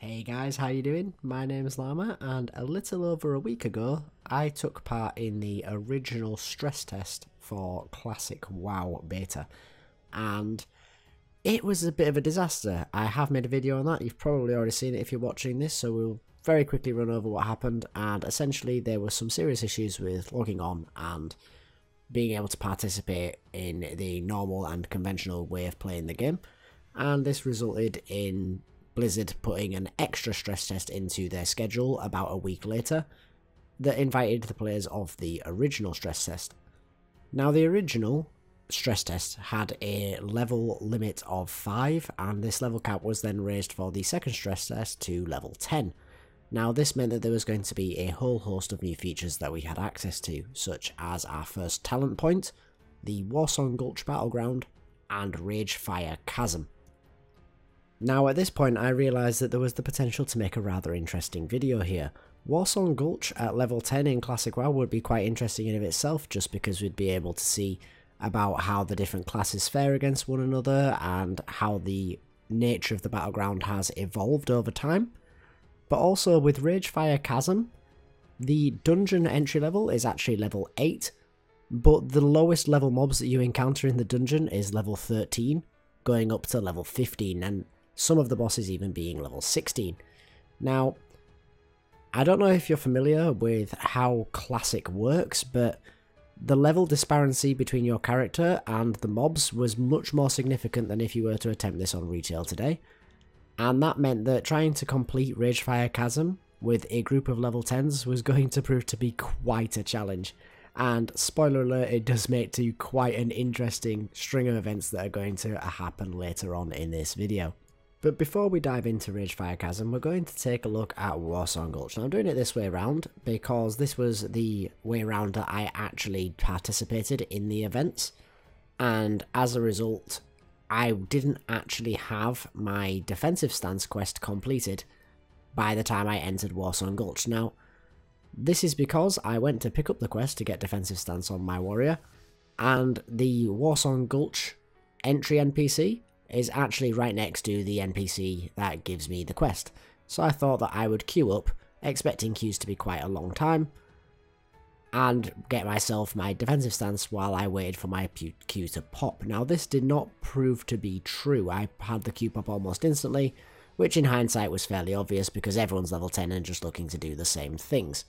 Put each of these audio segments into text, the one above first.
Hey guys, how you doing? My name is Llama, and a little over a week ago, I took part in the original stress test for Classic WoW Beta, and it was a bit of a disaster. I have made a video on that, you've probably already seen it if you're watching this, so we'll very quickly run over what happened, and essentially there were some serious issues with logging on and being able to participate in the normal and conventional way of playing the game, and this resulted in Blizzard putting an extra stress test into their schedule about a week later that invited the players of the original stress test. Now, the original stress test had a level limit of 5, and this level cap was then raised for the second stress test to level 10. Now, this meant that there was going to be a whole host of new features that we had access to, such as our first talent point, the Warsong Gulch battleground, and Ragefire Chasm. Now at this point I realised that there was the potential to make a rather interesting video here. Warsong Gulch at level 10 in Classic WoW would be quite interesting in of itself, just because we'd be able to see about how the different classes fare against one another and how the nature of the battleground has evolved over time. But also with Ragefire Chasm, the dungeon entry level is actually level 8, but the lowest level mobs that you encounter in the dungeon is level 13, going up to level 15, and some of the bosses even being level 16. Now, I don't know if you're familiar with how Classic works, but the level disparity between your character and the mobs was much more significant than if you were to attempt this on retail today. And that meant that trying to complete Ragefire Chasm with a group of level 10s was going to prove to be quite a challenge. And spoiler alert, it does make to quite an interesting string of events that are going to happen later on in this video. But before we dive into Ragefire Chasm, we're going to take a look at Warsong Gulch. Now I'm doing it this way around because this was the way around that I actually participated in the events, and as a result I didn't actually have my defensive stance quest completed by the time I entered Warsong Gulch. Now this is because I went to pick up the quest to get defensive stance on my warrior, and the Warsong Gulch entry NPC is actually right next to the NPC that gives me the quest. So I thought that I would queue up, expecting queues to be quite a long time, and get myself my defensive stance while I waited for my queue to pop. Now this did not prove to be true. I had the queue pop almost instantly, which in hindsight was fairly obvious because everyone's level 10 and just looking to do the same things.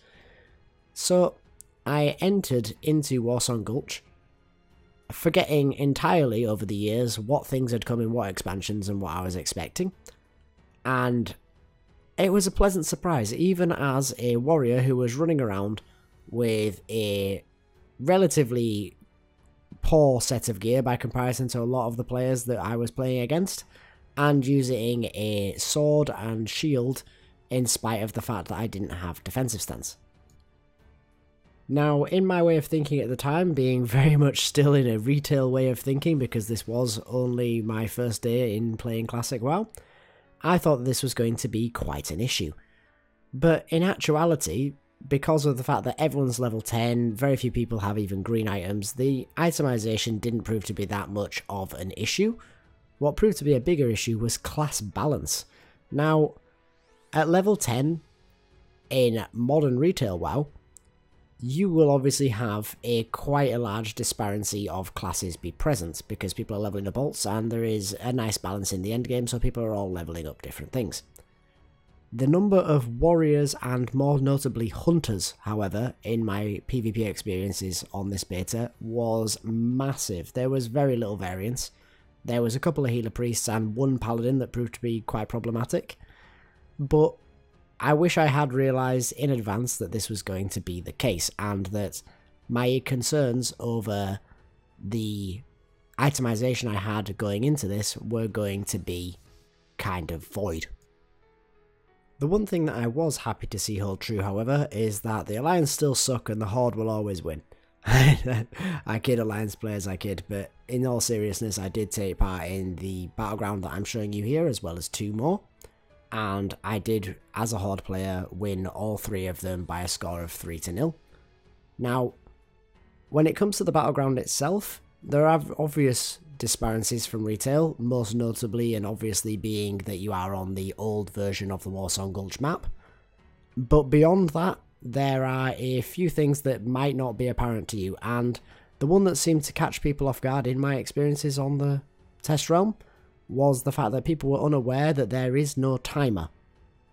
So I entered into Warsong Gulch, forgetting entirely over the years what things had come in what expansions and what I was expecting, and it was a pleasant surprise, even as a warrior who was running around with a relatively poor set of gear by comparison to a lot of the players that I was playing against, and using a sword and shield in spite of the fact that I didn't have defensive stance. Now, in my way of thinking at the time, being very much still in a retail way of thinking because this was only my first day in playing Classic WoW, I thought that this was going to be quite an issue. But in actuality, because of the fact that everyone's level 10, very few people have even green items, the itemization didn't prove to be that much of an issue. What proved to be a bigger issue was class balance. Now, at level 10, in modern retail WoW, you will obviously have quite a large disparity of classes be present, because people are leveling up alts and there is a nice balance in the endgame, so people are all leveling up different things. The number of warriors and more notably hunters, however, in my PvP experiences on this beta was massive. There was very little variance. There was a couple of healer priests and one paladin that proved to be quite problematic, but I wish I had realised in advance that this was going to be the case, and that my concerns over the itemization I had going into this were going to be kind of void. The one thing that I was happy to see hold true, however, is that the Alliance still suck and the Horde will always win. I kid Alliance players, I kid, but in all seriousness I did take part in the battleground that I'm showing you here, as well as 2 more. And I did, as a Horde player, win all 3 of them by a score of 3-0. Now, when it comes to the battleground itself, there are obvious disparities from retail, most notably and obviously being that you are on the old version of the Warsong Gulch map. But beyond that, there are a few things that might not be apparent to you, and the one that seemed to catch people off guard in my experiences on the test realm was the fact that people were unaware that there is no timer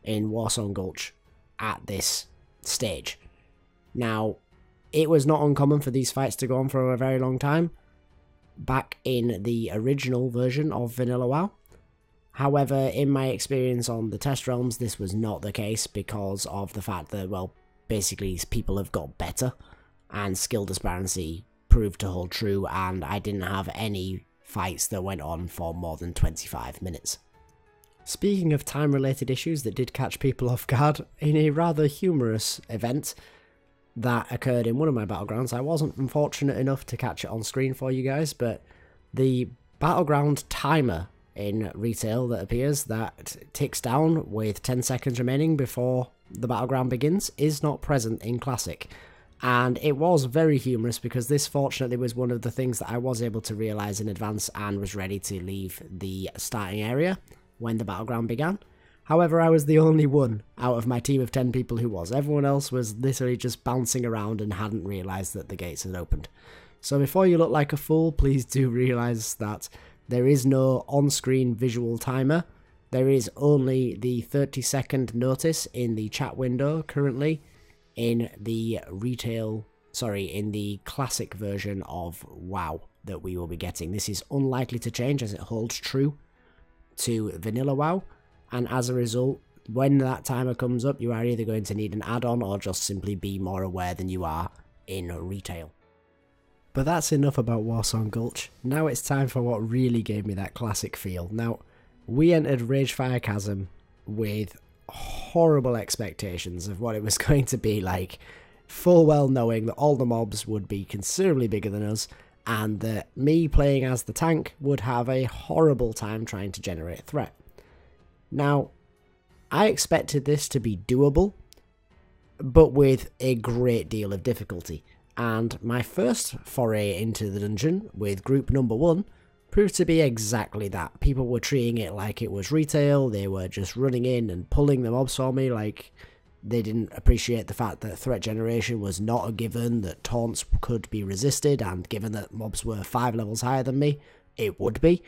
in Warsong Gulch at this stage. Now, it was not uncommon for these fights to go on for a very long time back in the original version of Vanilla WoW. However, in my experience on the test realms, this was not the case because of the fact that, well, basically people have got better and skill disparity proved to hold true, and I didn't have any fights that went on for more than 25 minutes. Speaking of time-related issues that did catch people off guard, in a rather humorous event that occurred in one of my battlegrounds, I wasn't unfortunate enough to catch it on screen for you guys, but the battleground timer in retail that appears that ticks down with 10 seconds remaining before the battleground begins is not present in Classic. And it was very humorous because this fortunately was one of the things that I was able to realise in advance and was ready to leave the starting area when the battleground began. However, I was the only one out of my team of 10 people who was. Everyone else was literally just bouncing around and hadn't realised that the gates had opened. So before you look like a fool, please do realise that there is no on-screen visual timer. There is only the 30-second notice in the chat window currently in the in the classic version of WoW that we will be getting. This is unlikely to change as it holds true to Vanilla WoW, and as a result, when that timer comes up, you are either going to need an add-on or just simply be more aware than you are in retail. But that's enough about Warsong Gulch. Now it's time for what really gave me that classic feel. Now, we entered Ragefire Chasm with horrible expectations of what it was going to be like, full well knowing that all the mobs would be considerably bigger than us, and that me playing as the tank would have a horrible time trying to generate threat. Now, I expected this to be doable, but with a great deal of difficulty, and my first foray into the dungeon with group number 1 proved to be exactly that. People were treating it like it was retail. They were just running in and pulling the mobs for me, like they didn't appreciate the fact that threat generation was not a given, that taunts could be resisted, and given that mobs were 5 levels higher than me, it would be.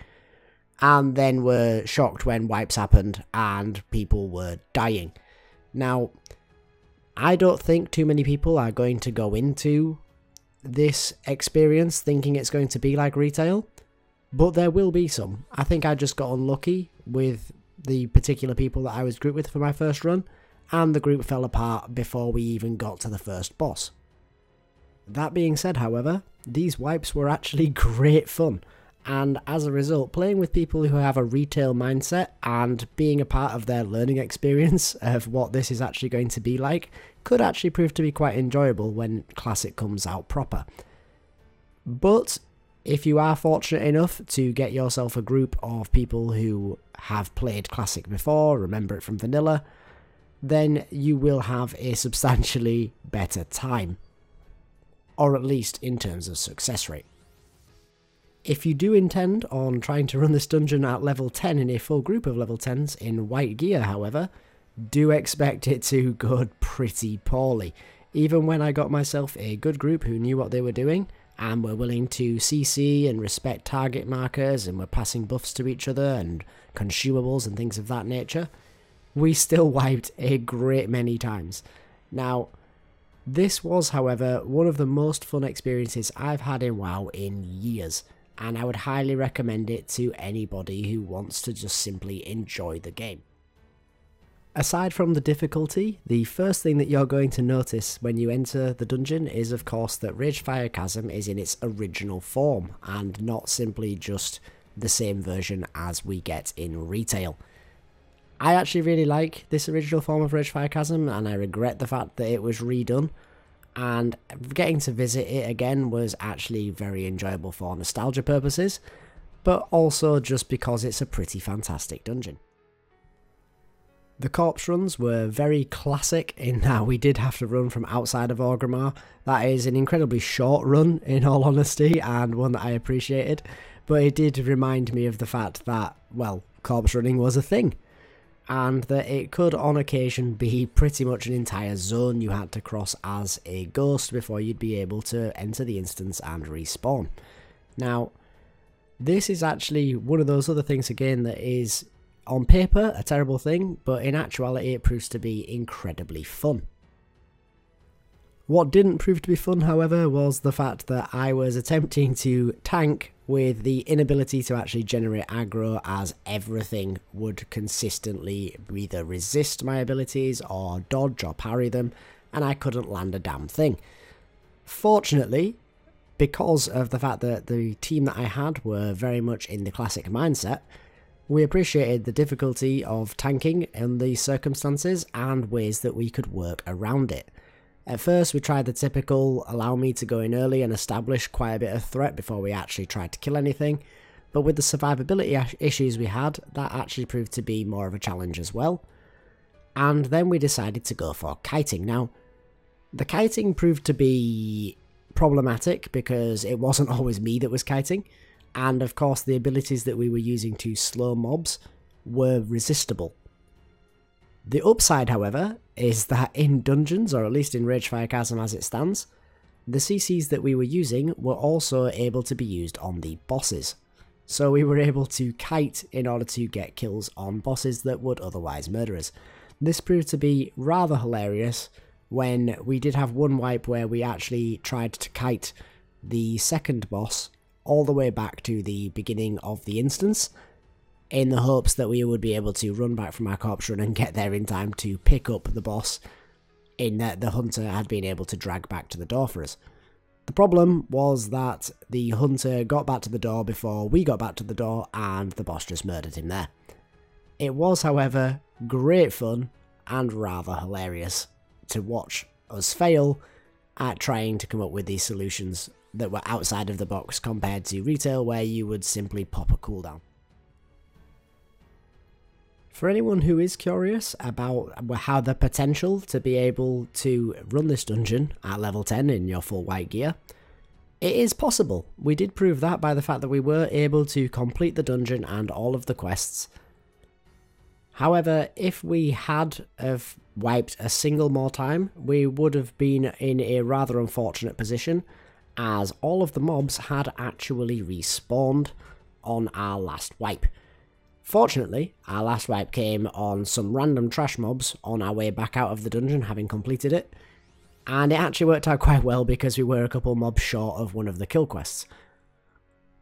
And then were shocked when wipes happened and people were dying. Now, I don't think too many people are going to go into this experience thinking it's going to be like retail, but there will be some. I think I just got unlucky with the particular people that I was grouped with for my first run, and the group fell apart before we even got to the first boss. That being said, however, these wipes were actually great fun, and as a result, playing with people who have a retail mindset and being a part of their learning experience of what this is actually going to be like could actually prove to be quite enjoyable when Classic comes out proper. But if you are fortunate enough to get yourself a group of people who have played Classic before, remember it from Vanilla, then you will have a substantially better time, or at least in terms of success rate. If you do intend on trying to run this dungeon at level 10 in a full group of level 10s in white gear, however, do expect it to go pretty poorly. Even when I got myself a good group who knew what they were doing and were willing to CC and respect target markers and were passing buffs to each other and consumables and things of that nature, we still wiped a great many times. Now, this was, however, one of the most fun experiences I've had in WoW in years, and I would highly recommend it to anybody who wants to just simply enjoy the game. Aside from the difficulty, the first thing that you're going to notice when you enter the dungeon is, of course, that Ragefire Chasm is in its original form, and not simply just the same version as we get in retail. I actually really like this original form of Ragefire Chasm, and I regret the fact that it was redone, and getting to visit it again was actually very enjoyable for nostalgia purposes, but also just because it's a pretty fantastic dungeon. The corpse runs were very classic in that we did have to run from outside of Orgrimmar. That is an incredibly short run, in all honesty, and one that I appreciated. but it did remind me of the fact that, well, corpse running was a thing, and that it could on occasion be pretty much an entire zone you had to cross as a ghost before you'd be able to enter the instance and respawn. Now, this is actually one of those other things again that is, on paper, a terrible thing, but in actuality it proves to be incredibly fun. What didn't prove to be fun, however, was the fact that I was attempting to tank with the inability to actually generate aggro, as everything would consistently either resist my abilities or dodge or parry them, and I couldn't land a damn thing. Fortunately, because of the fact that the team that I had were very much in the classic mindset, we appreciated the difficulty of tanking in these circumstances and ways that we could work around it. At first we tried the typical allow me to go in early and establish quite a bit of threat before we actually tried to kill anything, but with the survivability issues we had, that actually proved to be more of a challenge as well. And then we decided to go for kiting. Now, the kiting proved to be problematic because it wasn't always me that was kiting, and of course the abilities that we were using to slow mobs were resistible. The upside, however, is that in dungeons, or at least in Ragefire Chasm as it stands, the CCs that we were using were also able to be used on the bosses. So we were able to kite in order to get kills on bosses that would otherwise murder us. This proved to be rather hilarious when we did have one wipe where we actually tried to kite the second boss all the way back to the beginning of the instance, in the hopes that we would be able to run back from our corpse run and get there in time to pick up the boss in that the hunter had been able to drag back to the door for us. The problem was that the hunter got back to the door before we got back to the door, and the boss just murdered him there. It was, however, great fun and rather hilarious to watch us fail at trying to come up with these solutions that were outside of the box compared to retail, where you would simply pop a cooldown. For anyone who is curious about how the potential to be able to run this dungeon at level 10 in your full white gear, it is possible. We did prove that by the fact that we were able to complete the dungeon and all of the quests. However, if we had have wiped a single more time, we would have been in a rather unfortunate position, as all of the mobs had actually respawned on our last wipe. Fortunately, our last wipe came on some random trash mobs on our way back out of the dungeon, having completed it, and it actually worked out quite well because we were a couple mobs short of one of the kill quests.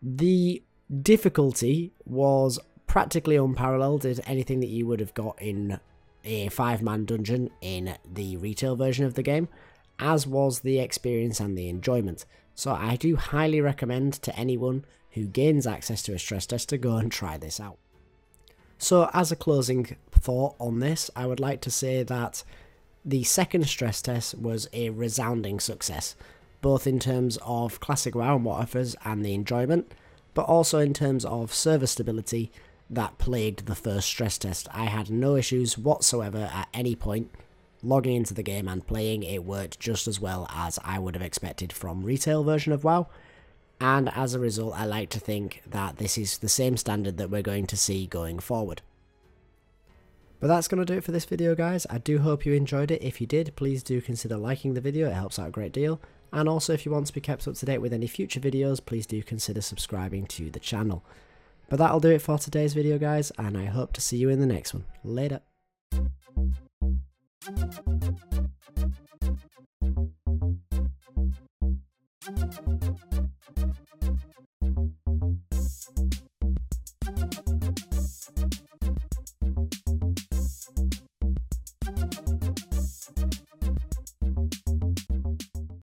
The difficulty was practically unparalleled as anything that you would have got in a 5-man dungeon in the retail version of the game, as was the experience and the enjoyment. So I do highly recommend to anyone who gains access to a stress test to go and try this out. So as a closing thought on this, I would like to say that the second stress test was a resounding success, both in terms of classic WoW and what offers and the enjoyment, but also in terms of server stability that plagued the first stress test. I had no issues whatsoever at any point logging into the game and playing. It worked just as well as I would have expected from retail version of WoW. And as a result, I like to think that this is the same standard that we're going to see going forward. But that's going to do it for this video, guys. I do hope you enjoyed it. If you did, please do consider liking the video, it helps out a great deal. And also, if you want to be kept up to date with any future videos, please do consider subscribing to the channel. But that'll do it for today's video, guys, and I hope to see you in the next one. Later.